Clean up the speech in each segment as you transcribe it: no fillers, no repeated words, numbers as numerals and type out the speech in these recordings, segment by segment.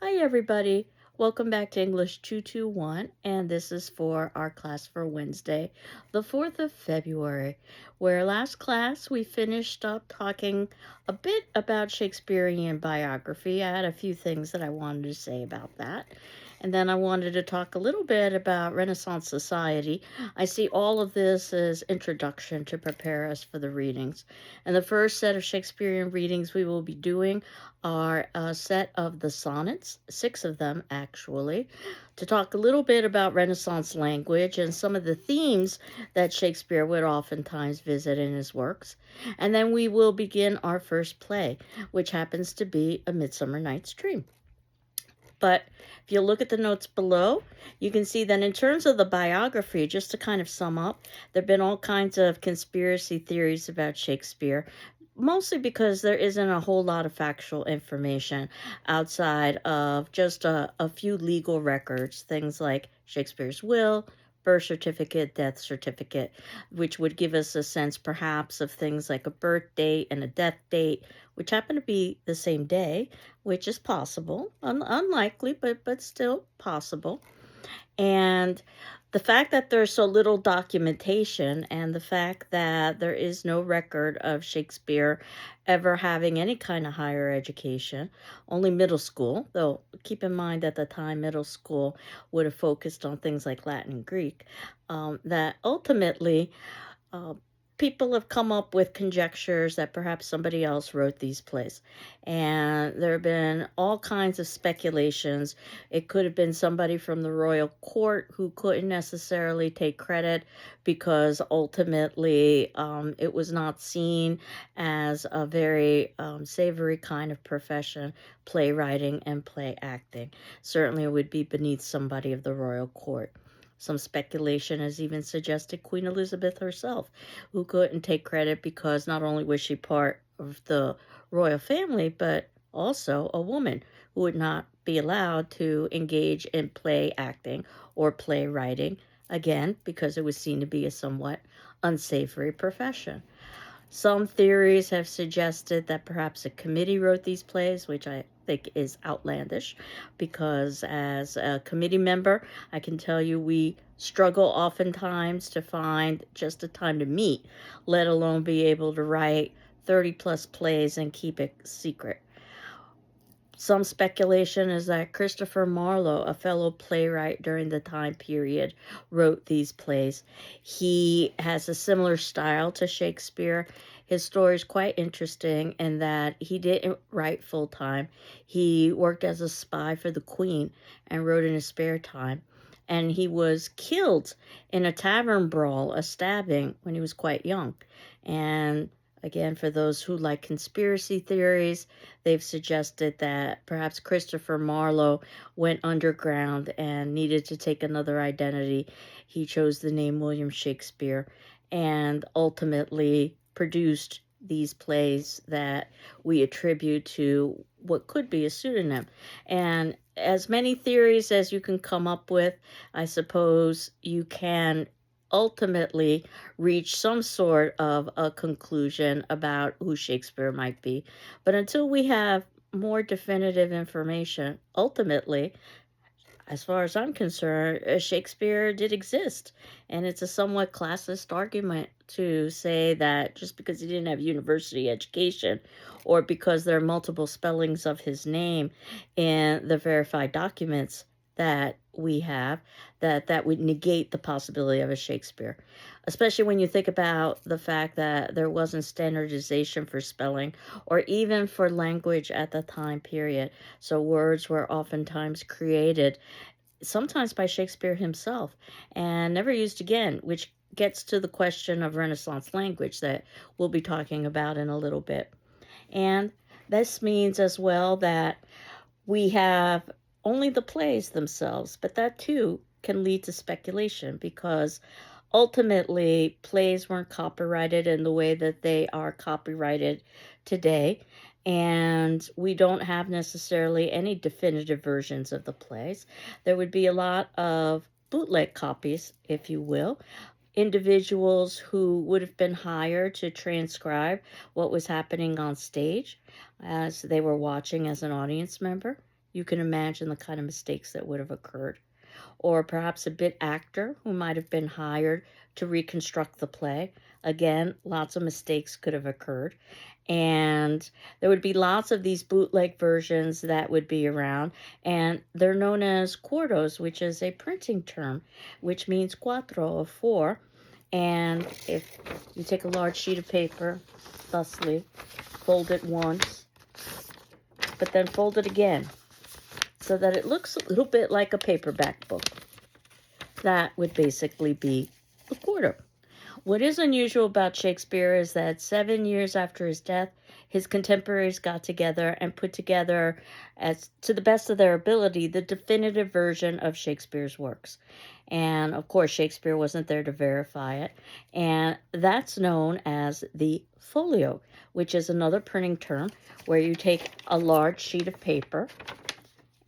Hi, everybody. Welcome back to English 221, and this is for our class for Wednesday, the 4th of February, where last class we finished up talking a bit about Shakespearean biography. I had a few things that I wanted to say about that. And then I wanted to talk a little bit about Renaissance society. I see all of this as introduction to prepare us for the readings. And the first set of Shakespearean readings we will be doing are a set of the sonnets, six of them actually, to talk a little bit about Renaissance language and some of the themes that Shakespeare would oftentimes visit in his works. And then we will begin our first play, which happens to be A Midsummer Night's Dream. But if you look at the notes below, you can see that in terms of the biography, just to kind of sum up, there have been all kinds of conspiracy theories about Shakespeare, mostly because there isn't a whole lot of factual information outside of just a few legal records, things like Shakespeare's will, birth certificate, death certificate, which would give us a sense perhaps of things like a birth date and a death date, which happen to be the same day, which is possible, unlikely, but still possible. And the fact that there's so little documentation and the fact that there is no record of Shakespeare ever having any kind of higher education, only middle school, though keep in mind at the time middle school would have focused on things like Latin and Greek, that ultimately uh, people have come up with conjectures that perhaps somebody else wrote these plays. And there have been all kinds of speculations. It could have been somebody from the royal court who couldn't necessarily take credit because ultimately it was not seen as a very savory kind of profession, playwriting and play acting. Certainly it would be beneath somebody of the royal court. Some speculation has even suggested Queen Elizabeth herself, who couldn't take credit because not only was she part of the royal family, but also a woman who would not be allowed to engage in play acting or playwriting, again, because it was seen to be a somewhat unsavory profession. Some theories have suggested that perhaps a committee wrote these plays, which I think is outlandish because, as a committee member, I can tell you we struggle oftentimes to find just a time to meet, let alone be able to write 30 plus plays and keep it secret. Some speculation is that Christopher Marlowe, a fellow playwright during the time period, wrote these plays. He has a similar style to Shakespeare. His story is quite interesting in that he didn't write full time. He worked as a spy for the Queen and wrote in his spare time. And he was killed in a tavern brawl, a stabbing, when he was quite young. And again, for those who like conspiracy theories, they've suggested that perhaps Christopher Marlowe went underground and needed to take another identity. He chose the name William Shakespeare and ultimately produced these plays that we attribute to what could be a pseudonym. And as many theories as you can come up with, I suppose you can ultimately reach some sort of a conclusion about who Shakespeare might be. But until we have more definitive information, ultimately, as far as I'm concerned, Shakespeare did exist. And it's a somewhat classist argument to say that just because he didn't have university education or because there are multiple spellings of his name in the verified documents that we have, that would negate the possibility of a Shakespeare. Especially when you think about the fact that there wasn't standardization for spelling or even for language at the time period. So words were oftentimes created sometimes by Shakespeare himself, and never used again, which gets to the question of Renaissance language that we'll be talking about in a little bit. And this means as well that we have only the plays themselves, but that too can lead to speculation because ultimately plays weren't copyrighted in the way that they are copyrighted today. And we don't have necessarily any definitive versions of the plays. There would be a lot of bootleg copies, if you will, individuals who would have been hired to transcribe what was happening on stage as they were watching as an audience member. you can imagine the kind of mistakes that would have occurred. Or perhaps a bit actor who might have been hired to reconstruct the play. Again, lots of mistakes could have occurred. And there would be lots of these bootleg versions that would be around. And they're known as quartos, which is a printing term, which means cuatro, or four. And if you take a large sheet of paper, thusly, fold it once, but then fold it again so that it looks a little bit like a paperback book. That would basically be a quarto. What is unusual about Shakespeare is that 7 years after his death, his contemporaries got together and put together, as to the best of their ability, the definitive version of Shakespeare's works. And of course, Shakespeare wasn't there to verify it. And that's known as the folio, which is another printing term where you take a large sheet of paper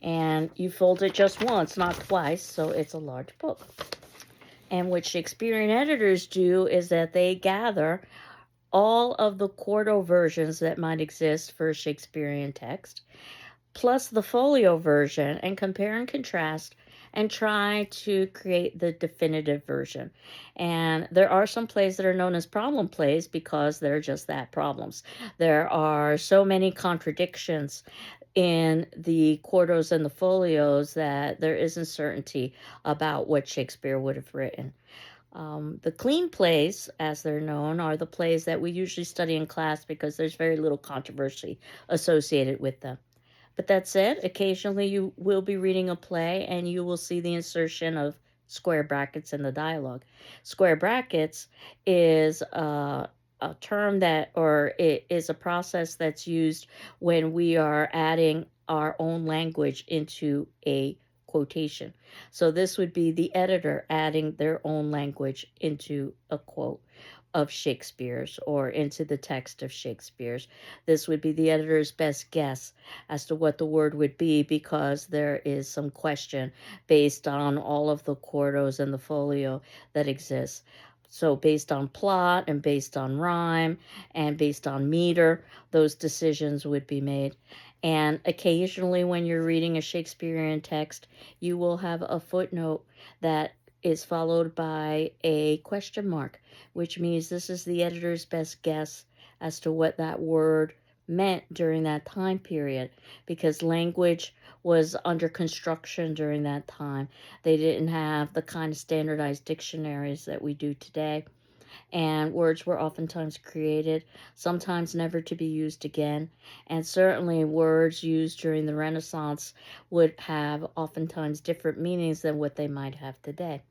and you fold it just once, not twice, so it's a large book. And what Shakespearean editors do is that they gather all of the quarto versions that might exist for a Shakespearean text, plus the folio version, and compare and contrast and try to create the definitive version. And there are some plays that are known as problem plays because they're just that, problems. There are so many contradictions in the quartos and the folios that there isn't certainty about what Shakespeare would have written. The clean plays, as they're known, are the plays that we usually study in class because there's very little controversy associated with them. But that said, occasionally you will be reading a play and you will see the insertion of square brackets in the dialogue. Square brackets is a term that, or it is a process that's used when we are adding our own language into a quotation. So this would be the editor adding their own language into a quote of Shakespeare's or into the text of Shakespeare's. This would be the editor's best guess as to what the word would be because there is some question based on all of the quartos and the folio that exists. So based on plot and based on rhyme and based on meter, those decisions would be made. And occasionally when you're reading a Shakespearean text, you will have a footnote that is followed by a question mark, which means this is the editor's best guess as to what that word meant during that time period, because language was under construction during that time. They didn't have the kind of standardized dictionaries that we do today, and words were oftentimes created, sometimes never to be used again. And certainly, words used during the Renaissance would have oftentimes different meanings than what they might have today.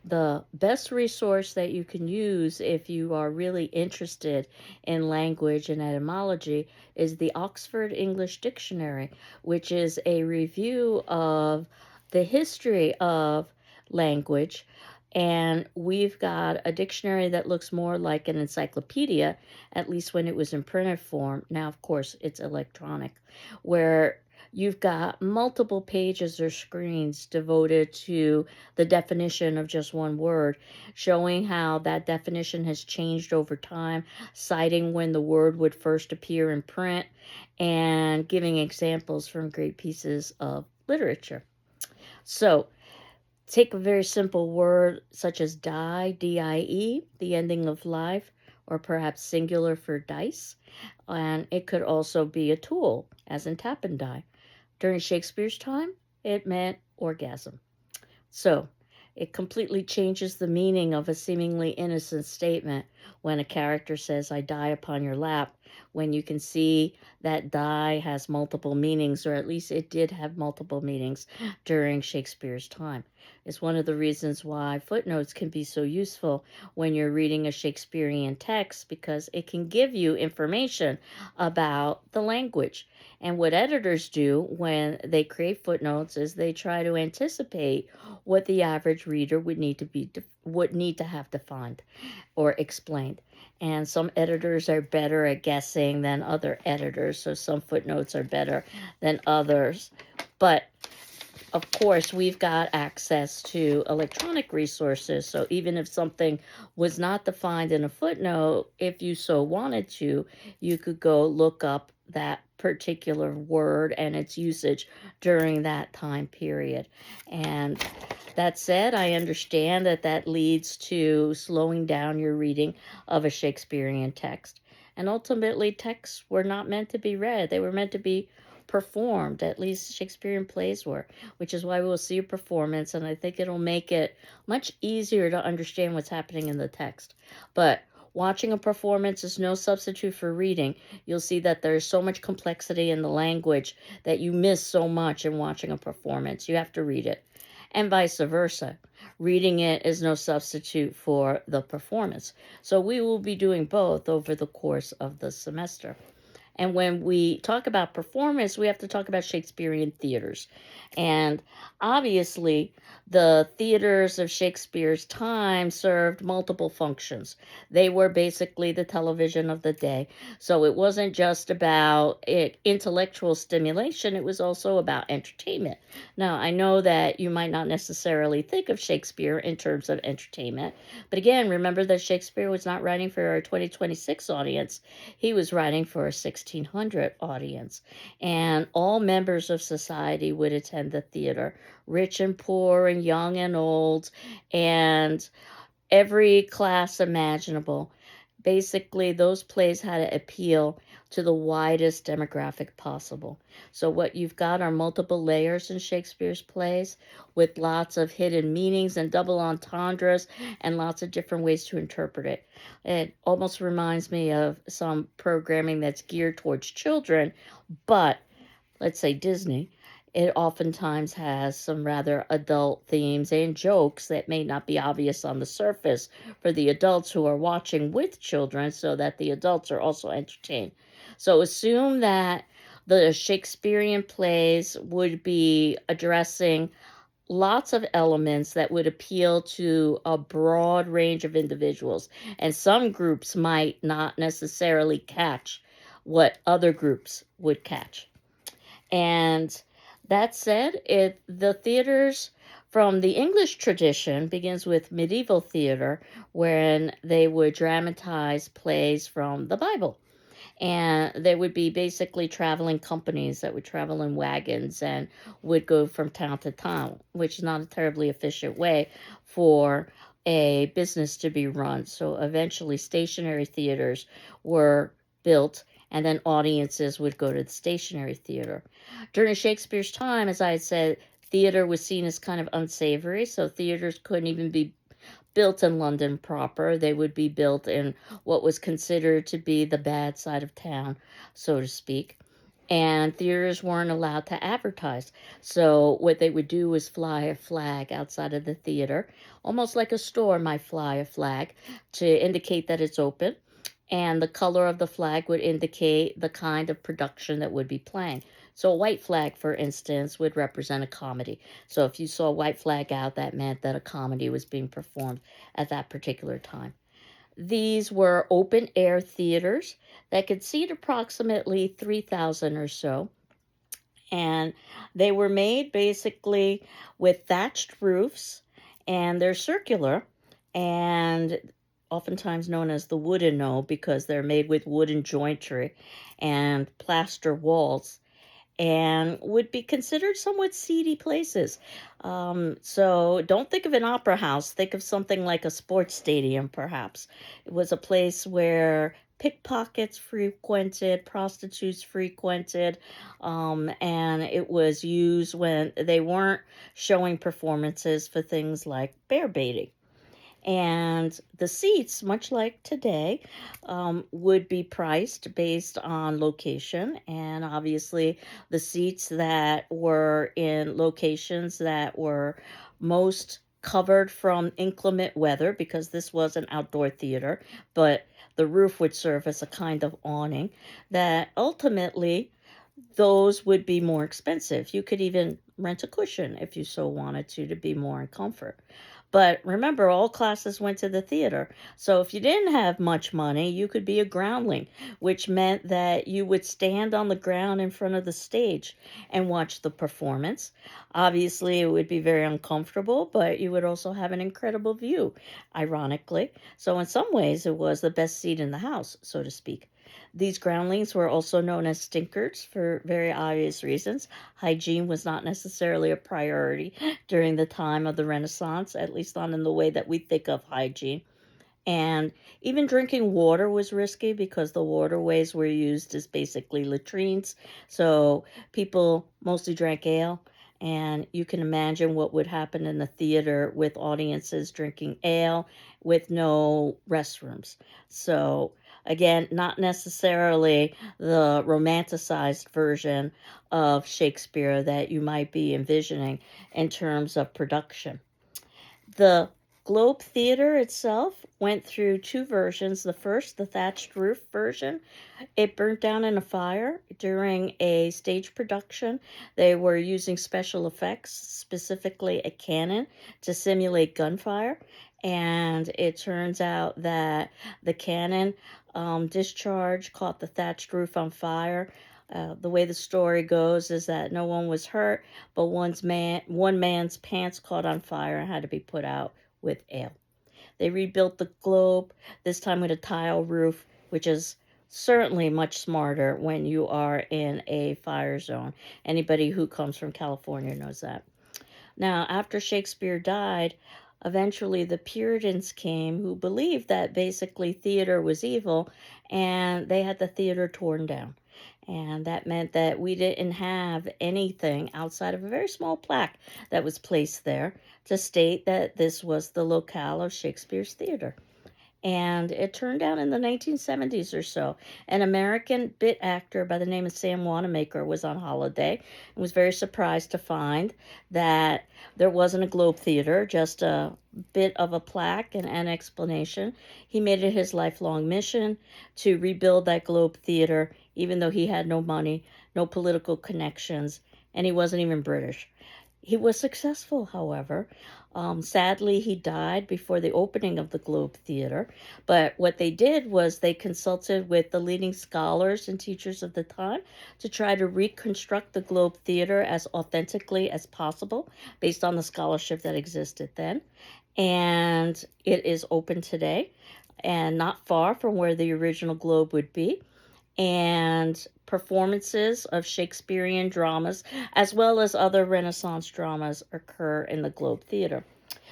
The best resource that you can use if you are really interested in language and etymology is the Oxford English Dictionary, which is a review of the history of language. And we've got a dictionary that looks more like an encyclopedia, at least when it was in printed form. Now, of course, it's electronic, where you've got multiple pages or screens devoted to the definition of just one word, showing how that definition has changed over time, citing when the word would first appear in print, and giving examples from great pieces of literature. So, take a very simple word such as die, D-I-E, the ending of life, or perhaps singular for dice, and it could also be a tool, as in tap and die. During Shakespeare's time, it meant orgasm. So, it completely changes the meaning of a seemingly innocent statement when a character says, I die upon your lap, when you can see that die has multiple meanings, or at least it did have multiple meanings during Shakespeare's time. It's one of the reasons why footnotes can be so useful when you're reading a Shakespearean text, because it can give you information about the language. And what editors do when they create footnotes is they try to anticipate what the average reader would need to have defined or explained. And some editors are better at guessing than other editors, so some footnotes are better than others. But of course, we've got access to electronic resources, so even if something was not defined in a footnote, if you so wanted to, you could go look up that particular word and its usage during that time period. And that said, I understand that that leads to slowing down your reading of a Shakespearean text. And ultimately, texts were not meant to be read, they were meant to be performed. At least Shakespearean plays were, which is why we'll see a performance, and I think it'll make it much easier to understand what's happening in the text. But watching a performance is no substitute for reading. You'll see that there's so much complexity in the language that you miss so much in watching a performance. You have to read it, and vice versa. Reading it is no substitute for the performance. So we will be doing both over the course of the semester. And when we talk about performance, we have to talk about Shakespearean theaters. And obviously, the theaters of Shakespeare's time served multiple functions. They were basically the television of the day. So it wasn't just about intellectual stimulation, it was also about entertainment. Now, I know that you might not necessarily think of Shakespeare in terms of entertainment, but again, remember that Shakespeare was not writing for our 2026 audience. He was writing for a 1600 audience, and all members of society would attend the theater, rich and poor, and young and old, and every class imaginable. Basically, those plays had to appeal to the widest demographic possible. So, what you've got are multiple layers in Shakespeare's plays with lots of hidden meanings and double entendres and lots of different ways to interpret it. It almost reminds me of some programming that's geared towards children, but let's say Disney, it oftentimes has some rather adult themes and jokes that may not be obvious on the surface for the adults who are watching with children so that the adults are also entertained. So assume that the Shakespearean plays would be addressing lots of elements that would appeal to a broad range of individuals, and some groups might not necessarily catch what other groups would catch. And that said, the theaters from the English tradition begins with medieval theater, wherein they would dramatize plays from the Bible. And there would be basically traveling companies that would travel in wagons and would go from town to town, which is not a terribly efficient way for a business to be run. So eventually, stationary theaters were built, and then audiences would go to the stationary theater. During Shakespeare's time, as I had said, theater was seen as kind of unsavory, so theaters couldn't even be built in London proper. They would be built in what was considered to be the bad side of town, so to speak. And theaters weren't allowed to advertise. So what they would do was fly a flag outside of the theater, almost like a store might fly a flag to indicate that it's open. And the color of the flag would indicate the kind of production that would be playing. So a white flag, for instance, would represent a comedy. So if you saw a white flag out, that meant that a comedy was being performed at that particular time. These were open air theaters that could seat approximately 3,000 or so. And they were made basically with thatched roofs, and they're circular and oftentimes known as the wooden no because they're made with wooden joinery and plaster walls and would be considered somewhat seedy places. So don't think of an opera house, think of something like a sports stadium, perhaps. It was a place where pickpockets frequented, prostitutes frequented, and it was used when they weren't showing performances for things like bear baiting. And the seats, much like today, would be priced based on location. And obviously, the seats that were in locations that were most covered from inclement weather, because this was an outdoor theater, but the roof would serve as a kind of awning, that ultimately those would be more expensive. You could even rent a cushion if you so wanted to be more in comfort. But remember, all classes went to the theater. So if you didn't have much money, you could be a groundling, which meant that you would stand on the ground in front of the stage and watch the performance. Obviously, it would be very uncomfortable, but you would also have an incredible view, ironically. So in some ways, it was the best seat in the house, so to speak. These groundlings were also known as stinkers for very obvious reasons. Hygiene was not necessarily a priority during the time of the Renaissance, at least not in the way that we think of hygiene. And even drinking water was risky because the waterways were used as basically latrines. So people mostly drank ale. And you can imagine what would happen in the theater with audiences drinking ale with no restrooms. So, again, not necessarily the romanticized version of Shakespeare that you might be envisioning in terms of production. The Globe Theater itself went through two versions. The first, the thatched roof version, it burnt down in a fire during a stage production. They were using special effects, specifically a cannon, to simulate gunfire. And it turns out that the cannon discharge caught the thatched roof on fire. The way the story goes is that no one was hurt, but one man's pants caught on fire and had to be put out with ale. They rebuilt the Globe, this time with a tile roof, which is certainly much smarter when you are in a fire zone. Anybody who comes from California knows that. Now, after Shakespeare died, eventually the Puritans came who believed that basically theater was evil and they had the theater torn down. And that meant that we didn't have anything outside of a very small plaque that was placed there to state that this was the locale of Shakespeare's theater. And it turned out in the 1970s or so, an American bit actor by the name of Sam Wanamaker was on holiday and was very surprised to find that there wasn't a Globe Theater, just a bit of a plaque and an explanation. He made it his lifelong mission to rebuild that Globe Theater, even though he had no money, no political connections, and he wasn't even British. He was successful, however. Sadly, he died before the opening of the Globe Theater. But what they did was they consulted with the leading scholars and teachers of the time to try to reconstruct the Globe Theater as authentically as possible based on the scholarship that existed then. And it is open today and not far from where the original Globe would be, and performances of Shakespearean dramas as well as other Renaissance dramas occur in the Globe Theater.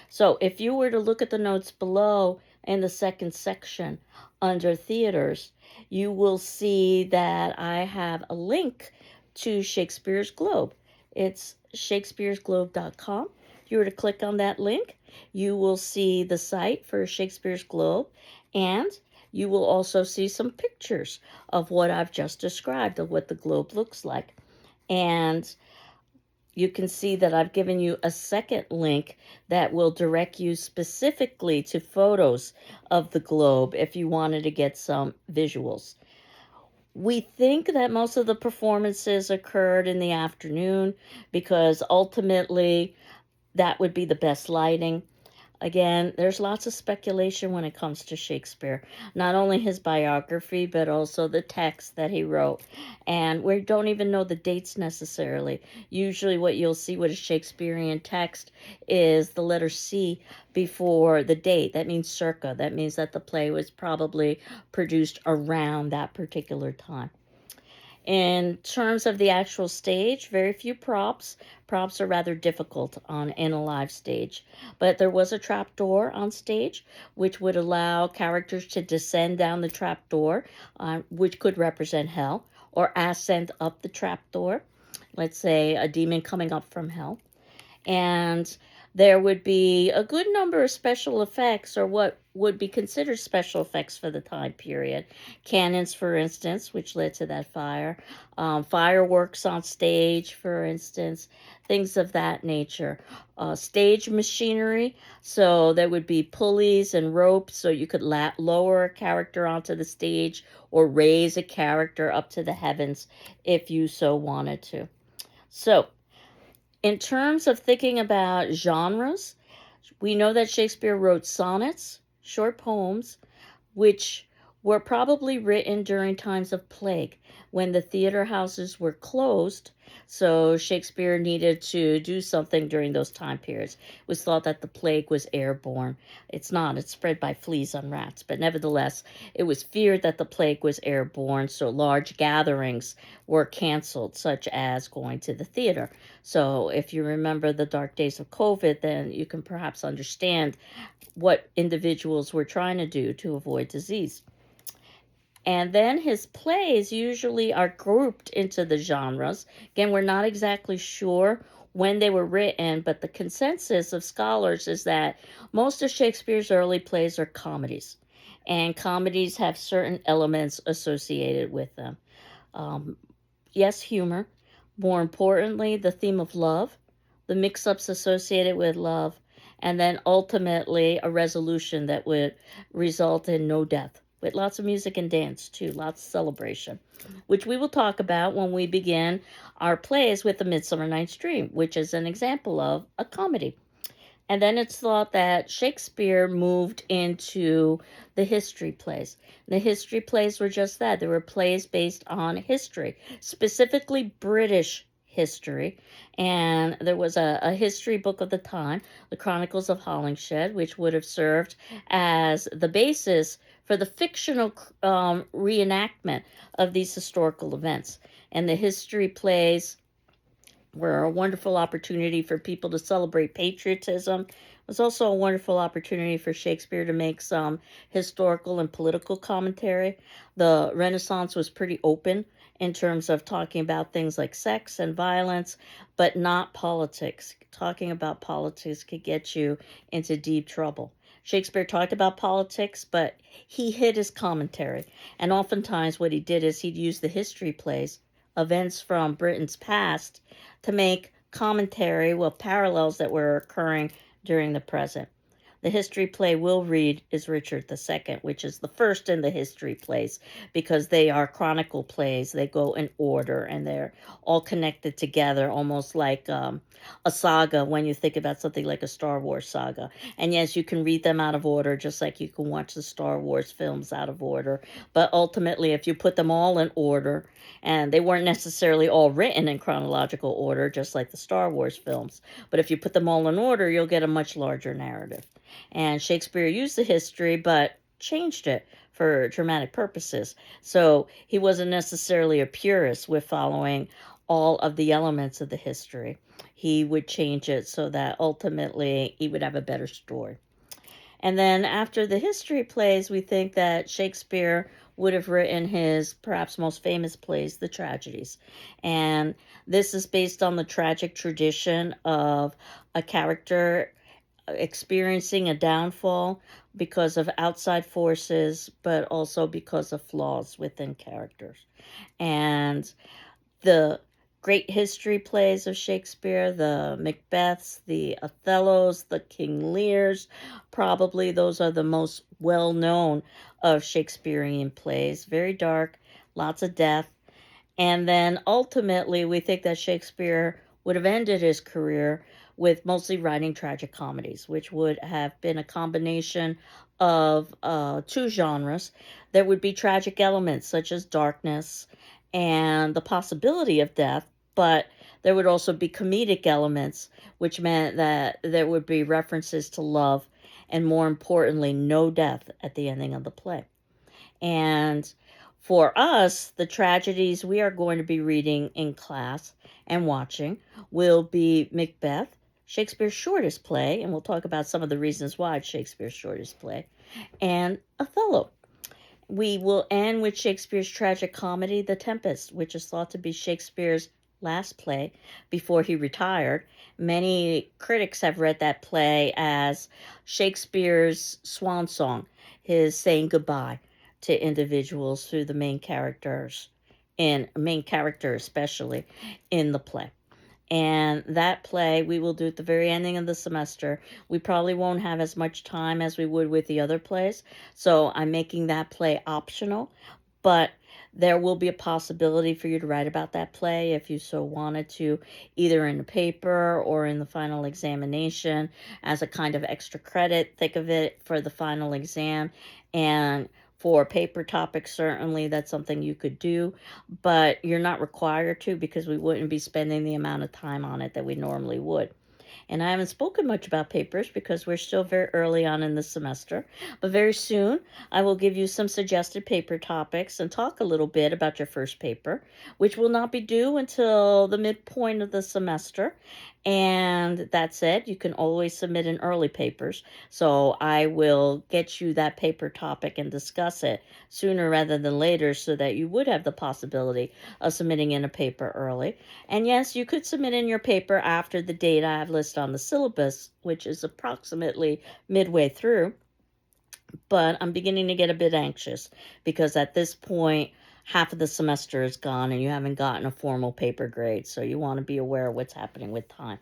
So if you were to look at the notes below in the second section under theaters, you will see that I have a link to Shakespeare's Globe. It's shakespearesglobe.com. If you were to click on that link, you will see the site for Shakespeare's Globe, and you will also see some pictures of what I've just described, of what the globe looks like. And you can see that I've given you a second link that will direct you specifically to photos of the globe if you wanted to get some visuals. We think that most of the performances occurred in the afternoon because ultimately that would be the best lighting. Again, there's lots of speculation when it comes to Shakespeare, not only his biography, but also the text that he wrote. And we don't even know the dates necessarily. Usually, what you'll see with a Shakespearean text is the letter C before the date. That means circa. That means that the play was probably produced around that particular time. In terms of the actual stage, very few props. Props are rather difficult in a live stage. But there was a trap door on stage, which would allow characters to descend down the trap door, which could represent hell, or ascend up the trap door. Let's say a demon coming up from hell. And there would be a good number of special effects, or what would be considered special effects for the time period. Cannons, for instance, which led to that fire. Fireworks on stage, for instance. Things of that nature. Stage machinery, so there would be pulleys and ropes so you could lower a character onto the stage or raise a character up to the heavens if you so wanted to. So, in terms of thinking about genres, we know that Shakespeare wrote sonnets, short poems, which were probably written during times of plague when the theater houses were closed. So Shakespeare needed to do something during those time periods. It was thought that the plague was airborne. It's not, it's spread by fleas on rats. But nevertheless, it was feared that the plague was airborne. So large gatherings were canceled, such as going to the theater. So if you remember the dark days of COVID, then you can perhaps understand what individuals were trying to do to avoid disease. And then his plays usually are grouped into the genres. Again, we're not exactly sure when they were written, but the consensus of scholars is that most of Shakespeare's early plays are comedies, and comedies have certain elements associated with them. Um, yes, humor. More importantly, the theme of love, the mix ups associated with love, and then ultimately a resolution that would result in no death. With lots of music and dance, too, lots of celebration, which we will talk about when we begin our plays with A Midsummer Night's Dream, which is an example of a comedy. And then it's thought that Shakespeare moved into the history plays. The history plays were just that. They were plays based on history, specifically British history. And there was a history book of the time, the Chronicles of Holinshed, which would have served as the basis for the fictional reenactment of these historical events. And the history plays were a wonderful opportunity for people to celebrate patriotism. It was also a wonderful opportunity for Shakespeare to make some historical and political commentary. The Renaissance was pretty open in terms of talking about things like sex and violence, but not politics. Talking about politics could get you into deep trouble. Shakespeare talked about politics, but he hid his commentary. And oftentimes, what he did is he'd use the history plays, events from Britain's past, to make commentary with parallels that were occurring during the present. The history play we'll read is Richard II, which is the first in the history plays because they are chronicle plays. They go in order and they're all connected together, almost like a saga when you think about something like a Star Wars saga. And yes, you can read them out of order, just like you can watch the Star Wars films out of order. But ultimately, if you put them all in order, and they weren't necessarily all written in chronological order, just like the Star Wars films, but if you put them all in order, you'll get a much larger narrative. And Shakespeare used the history, but changed it for dramatic purposes. So he wasn't necessarily a purist with following all of the elements of the history. He would change it so that ultimately he would have a better story. And then after the history plays, we think that Shakespeare would have written his perhaps most famous plays, the tragedies. And this is based on the tragic tradition of a character experiencing a downfall because of outside forces, but also because of flaws within characters. And the great history plays of Shakespeare, the Macbeths, the Othellos, the King Lears, probably those are the most well known of Shakespearean plays. Very dark, lots of death. And then ultimately, we think that Shakespeare would have ended his career with mostly writing tragic comedies, which would have been a combination of two genres. There would be tragic elements such as darkness and the possibility of death, but there would also be comedic elements, which meant that there would be references to love and, more importantly, no death at the ending of the play. And for us, the tragedies we are going to be reading in class and watching will be Macbeth, Shakespeare's shortest play, and we'll talk about some of the reasons why it's Shakespeare's shortest play, and Othello. We will end with Shakespeare's tragic comedy, The Tempest, which is thought to be Shakespeare's last play before he retired. Many critics have read that play as Shakespeare's swan song, his saying goodbye to individuals through the main character especially in the play. And that play we will do at the very ending of the semester. We probably won't have as much time as we would with the other plays, so I'm making that play optional, but there will be a possibility for you to write about that play if you so wanted to, either in a paper or in the final examination as a kind of extra credit. Think of it for the final exam. And For paper topics, certainly that's something you could do, but you're not required to because we wouldn't be spending the amount of time on it that we normally would. And I haven't spoken much about papers because we're still very early on in the semester. But very soon, I will give you some suggested paper topics and talk a little bit about your first paper, which will not be due until the midpoint of the semester. And that said, you can always submit in early papers. So I will get you that paper topic and discuss it sooner rather than later so that you would have the possibility of submitting in a paper early. And yes, you could submit in your paper after the date I have listed on the syllabus, which is approximately midway through. But I'm beginning to get a bit anxious because at this point, half of the semester is gone and you haven't gotten a formal paper grade. So you want to be aware of what's happening with time.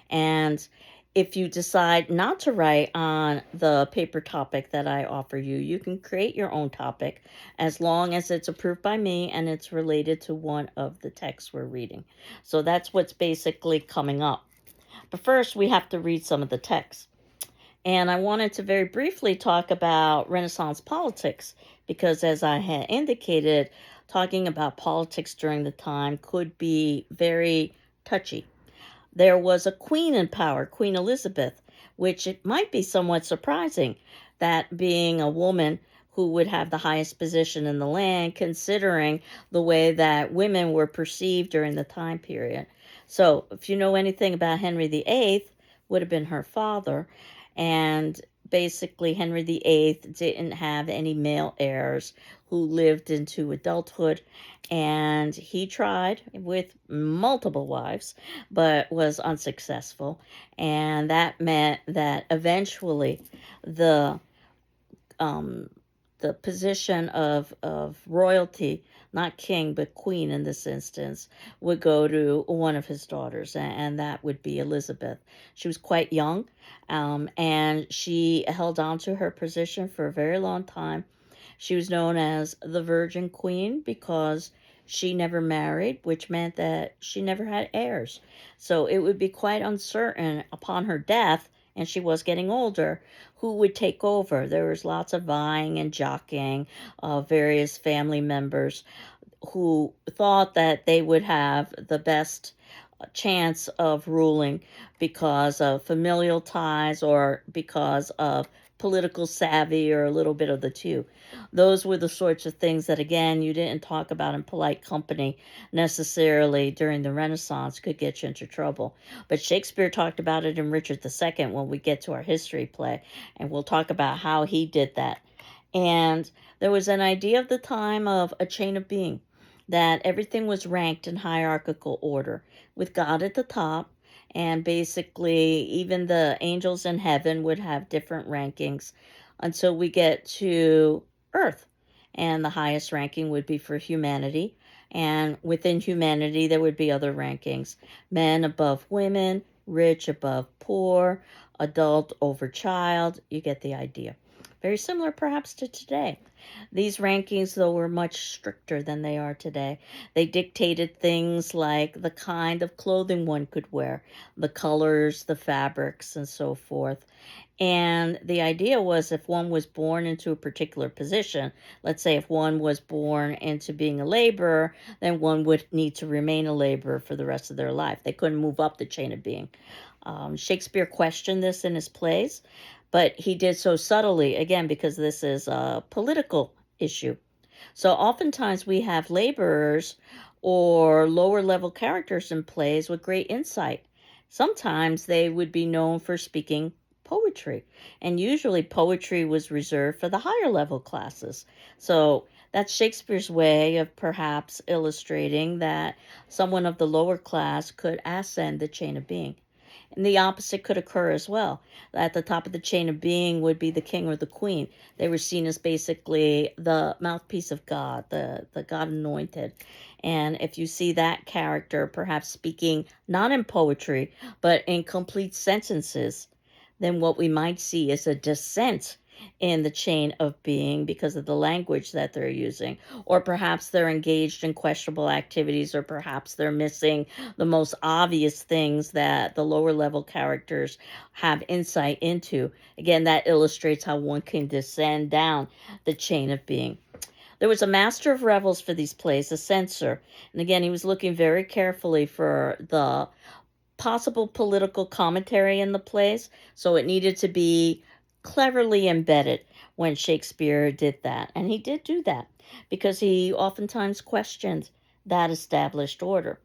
And if you decide not to write on the paper topic that I offer you, you can create your own topic as long as it's approved by me and it's related to one of the texts we're reading. So that's what's basically coming up. But first, we have to read some of the text. And I wanted to very briefly talk about Renaissance politics because, as I had indicated, talking about politics during the time could be very touchy. There was a queen in power, Queen Elizabeth, which it might be somewhat surprising that being a woman who would have the highest position in the land, considering the way that women were perceived during the time period. So, if you know anything about Henry VIII, would have been her father, and basically Henry VIII didn't have any male heirs who lived into adulthood, and he tried with multiple wives but was unsuccessful. And that meant that eventually the um, the position of royalty, not king but queen in this instance, would go to one of his daughters, and that would be Elizabeth. She was quite young, and she held on to her position for a very long time. She was known as the Virgin Queen because she never married, which meant that she never had heirs. So it would be quite uncertain upon her death, and she was getting older, who would take over. There was lots of vying and jockeying of various family members who thought that they would have the best chance of ruling because of familial ties or because of political savvy or a little bit of the two. Those were the sorts of things that, again, you didn't talk about in polite company necessarily during the Renaissance, could get you into trouble. But Shakespeare talked about it in Richard II when we get to our history play, and we'll talk about how he did that. And there was an idea of the time of a chain of being, that everything was ranked in hierarchical order with God at the top. And basically, even the angels in heaven would have different rankings until we get to earth. And the highest ranking would be for humanity. And within humanity, there would be other rankings: men above women, rich above poor, adult over child. You get the idea. Very similar, perhaps, to today. These rankings, though, were much stricter than they are today. They dictated things like the kind of clothing one could wear, the colors, the fabrics, and so forth. And the idea was if one was born into a particular position, let's say if one was born into being a laborer, then one would need to remain a laborer for the rest of their life. They couldn't move up the chain of being. Shakespeare questioned this in his plays, but he did so subtly, again, because this is a political issue. So oftentimes we have laborers or lower level characters in plays with great insight. Sometimes they would be known for speaking poetry, and usually poetry was reserved for the higher level classes. So that's Shakespeare's way of perhaps illustrating that someone of the lower class could ascend the chain of being. And the opposite could occur as well. At the top of the chain of being would be the king or the queen. They were seen as basically the mouthpiece of God, the God anointed. And if you see that character perhaps speaking not in poetry, but in complete sentences, then what we might see is a descent in the chain of being because of the language that they're using, or perhaps they're engaged in questionable activities, or perhaps they're missing the most obvious things that the lower level characters have insight into. Again, that illustrates how one can descend down the chain of being. There was a master of revels for these plays, a censor, and again, he was looking very carefully for the possible political commentary in the plays, so it needed to be cleverly embedded when Shakespeare did that. And he did do that because he oftentimes questioned that established order.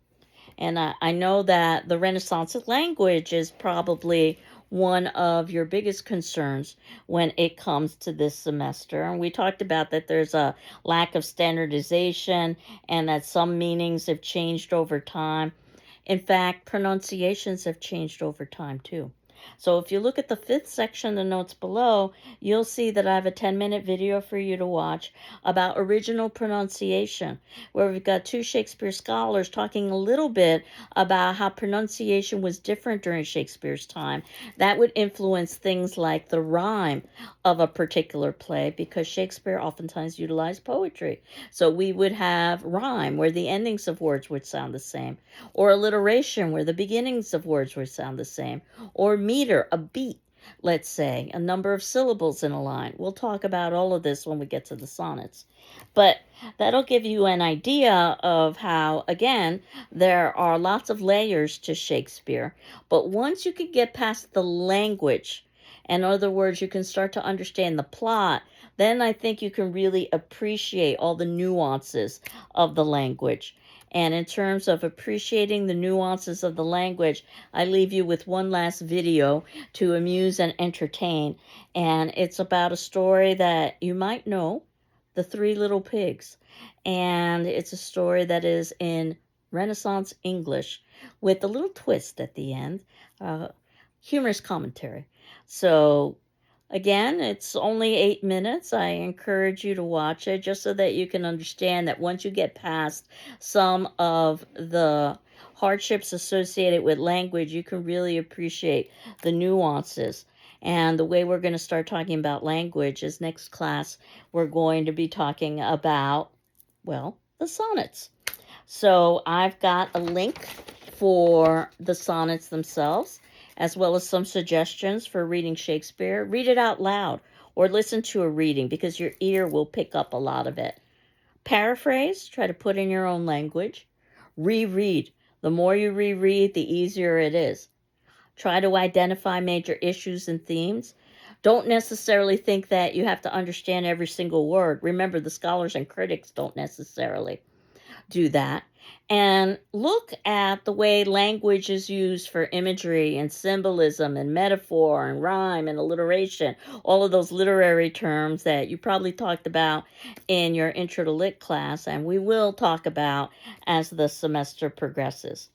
And I know that the Renaissance language is probably one of your biggest concerns when it comes to this semester. And we talked about that there's a lack of standardization and that some meanings have changed over time. In fact, pronunciations have changed over time too. So if you look at the fifth section, the notes below, you'll see that I have a 10-minute video for you to watch about original pronunciation, where we've got two Shakespeare scholars talking a little bit about how pronunciation was different during Shakespeare's time. That would influence things like the rhyme of a particular play, because Shakespeare oftentimes utilized poetry. So we would have rhyme where the endings of words would sound the same, or alliteration where the beginnings of words would sound the same, or meter, a beat, let's say, a number of syllables in a line. We'll talk about all of this when we get to the sonnets. But that'll give you an idea of how, again, there are lots of layers to Shakespeare. But once you can get past the language, in other words, you can start to understand the plot, then I think you can really appreciate all the nuances of the language. And in terms of appreciating the nuances of the language, I leave you with one last video to amuse and entertain. And it's about a story that you might know, The Three Little Pigs. And it's a story that is in Renaissance English with a little twist at the end, humorous commentary. So again, it's only 8 minutes. I encourage you to watch it just so that you can understand that once you get past some of the hardships associated with language, you can really appreciate the nuances. And the way we're going to start talking about language is next class, we're going to be talking about, well, the sonnets. So I've got a link for the sonnets themselves, as well as some suggestions for reading Shakespeare. Read it out loud or listen to a reading because your ear will pick up a lot of it. Paraphrase, try to put in your own language. Reread. The more you reread, the easier it is. Try to identify major issues and themes. Don't necessarily think that you have to understand every single word. Remember, the scholars and critics don't necessarily do that. And look at the way language is used for imagery and symbolism and metaphor and rhyme and alliteration, all of those literary terms that you probably talked about in your Intro to Lit class, and we will talk about as the semester progresses.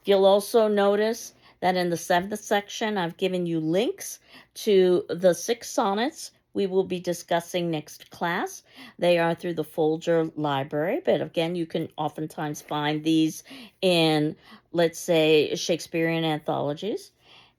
You'll also notice that in the seventh section, I've given you links to the 6 sonnets we will be discussing next class. They are through the Folger Library, but again, you can oftentimes find these in, let's say, Shakespearean anthologies.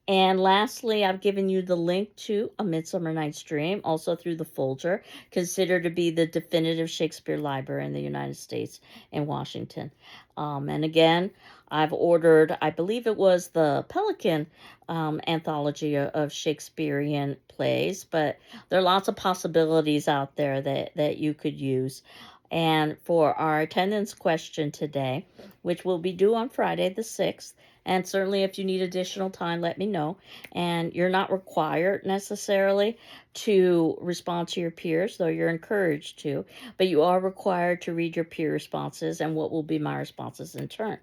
And lastly, I've given you the link to A Midsummer Night's Dream, also through the Folger, considered to be the definitive Shakespeare library in the United States in Washington. And again, I've ordered, I believe it was the Pelican anthology of Shakespearean plays, but there are lots of possibilities out there that you could use. And for our attendance question today, which will be due on Friday the 6th, and certainly if you need additional time, let me know. And you're not required necessarily to respond to your peers, though you're encouraged to, but you are required to read your peer responses and what will be my responses in turn.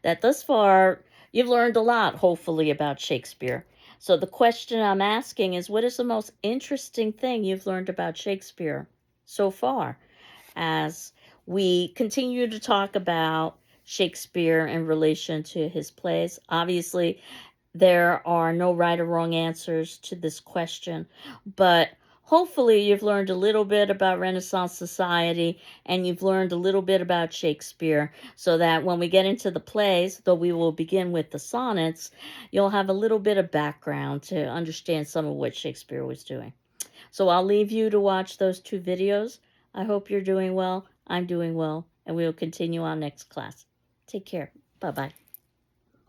That thus far, you've learned a lot, hopefully, about Shakespeare. So the question I'm asking is, what is the most interesting thing you've learned about Shakespeare so far as we continue to talk about Shakespeare in relation to his plays? Obviously, there are no right or wrong answers to this question, but hopefully you've learned a little bit about Renaissance society and you've learned a little bit about Shakespeare so that when we get into the plays, though we will begin with the sonnets, you'll have a little bit of background to understand some of what Shakespeare was doing. So I'll leave you to watch those 2 videos. I hope you're doing well. I'm doing well, and we will continue on next class. Take care. Bye-bye.